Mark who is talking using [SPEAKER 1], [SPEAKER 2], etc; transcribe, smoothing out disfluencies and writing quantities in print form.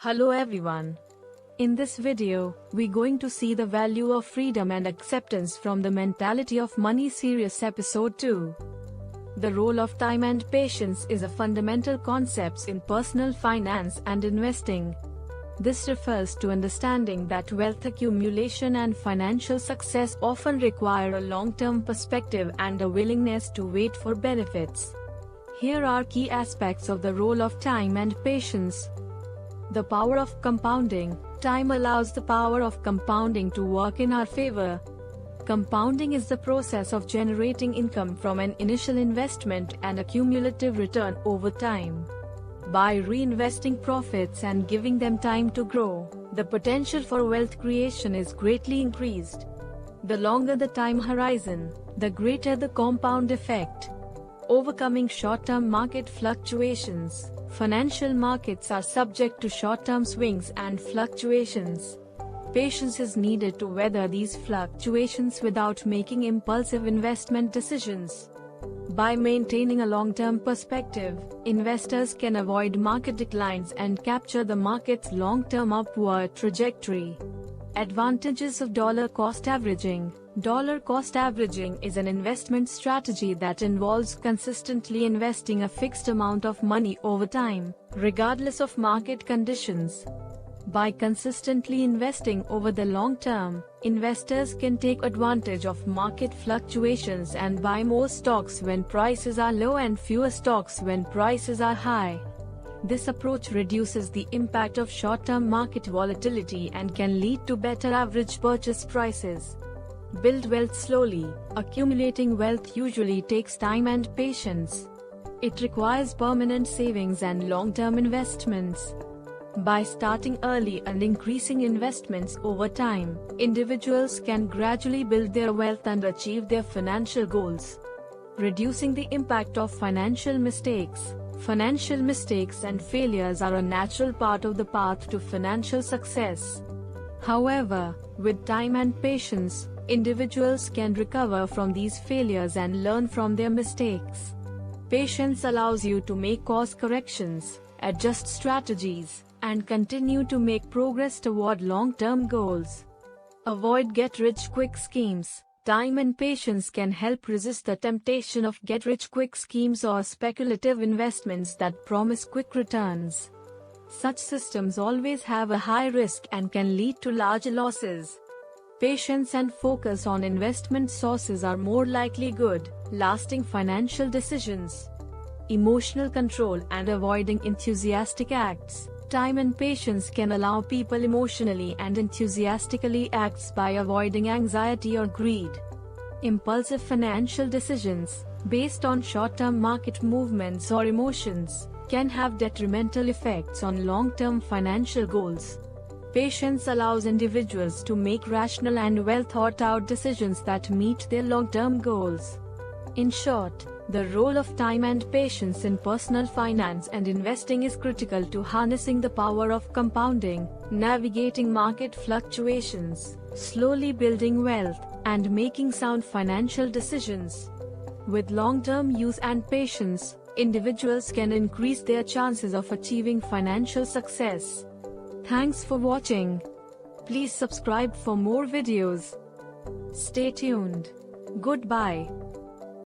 [SPEAKER 1] Hello everyone. In this video, we're going to see the value of freedom and acceptance from the Mentality of Money series episode 2. The role of time and patience is a fundamental concept in personal finance and investing. This refers to understanding that wealth accumulation and financial success often require a long-term perspective and a willingness to wait for benefits. Here are key aspects of the role of time and patience. The power of compounding. Time allows the power of compounding to work in our favor. Compounding is the process of generating income from an initial investment and a cumulative return over time. By reinvesting profits and giving them time to grow, the potential for wealth creation is greatly increased. The longer the time horizon, the greater the compound effect. Overcoming short-term market fluctuations. Financial markets are subject to short-term swings and fluctuations. Patience is needed to weather these fluctuations without making impulsive investment decisions. By maintaining a long-term perspective, investors can avoid market declines and capture the market's long-term upward trajectory. Advantages of dollar cost averaging. Dollar cost averaging is an investment strategy that involves consistently investing a fixed amount of money over time, regardless of market conditions. By consistently investing over the long term, investors can take advantage of market fluctuations and buy more stocks when prices are low and fewer stocks when prices are high. This approach reduces the impact of short-term market volatility and can lead to better average purchase prices. Build wealth slowly. Accumulating wealth usually takes time and patience. It requires permanent savings and long-term investments. By starting early and increasing investments over time, individuals can gradually build their wealth and achieve their financial goals. Reducing the impact of financial mistakes. Financial mistakes and failures are a natural part of the path to financial success. However, with time and patience, individuals can recover from these failures and learn from their mistakes. Patience allows you to make course corrections, adjust strategies, and continue to make progress toward long-term goals. Avoid get-rich-quick schemes. Time and patience can help resist the temptation of get-rich-quick schemes or speculative investments that promise quick returns. Such systems always have a high risk and can lead to large losses. Patience and focus on investment sources are more likely good, lasting financial decisions. Emotional control and avoiding enthusiastic acts. Time and patience can allow people emotionally and enthusiastically act by avoiding anxiety or greed. Impulsive financial decisions, based on short-term market movements or emotions, can have detrimental effects on long-term financial goals. Patience allows individuals to make rational and well-thought-out decisions that meet their long-term goals. In short, the role of time and patience in personal finance and investing is critical to harnessing the power of compounding, navigating market fluctuations, slowly building wealth, and making sound financial decisions. With long-term use and patience, individuals can increase their chances of achieving financial success. Thanks for watching. Please subscribe for more videos. Stay tuned. Goodbye.